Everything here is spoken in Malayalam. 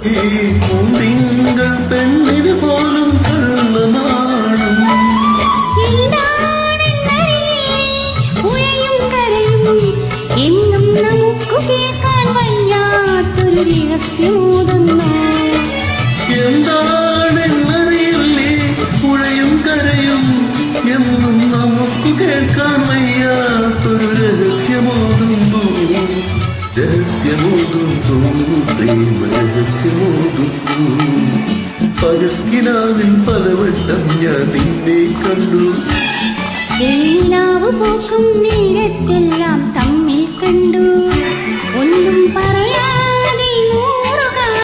ഈ പൂന്തിങ്കൾ പെണ്ണിന് പോലും കള്ളനാണം. എന്നും നമുക്ക് കേൾക്കാൻ വയ്യാത്തൊരു രഹസ്യമോതുന്നു. എന്താണെന്നറിയില്ലേ പുഴയും കരയും എന്നും നമുക്ക് കേൾക്കാൻ വയ്യാത്തൊരു രഹസ്യമോതുന്നു. രഹസ്യമോതുന്നു പ്രേമ രഹസ്യമോതുന്നു. പകൽക്കിനാവിൽ പലവട്ടം ഞാൻ നിന്നെ കണ്ടു. എല്ലാവ് പോക്കും നേരത്തെല്ലാം തമ്മിൽ കണ്ടു. ഒന്നും പറ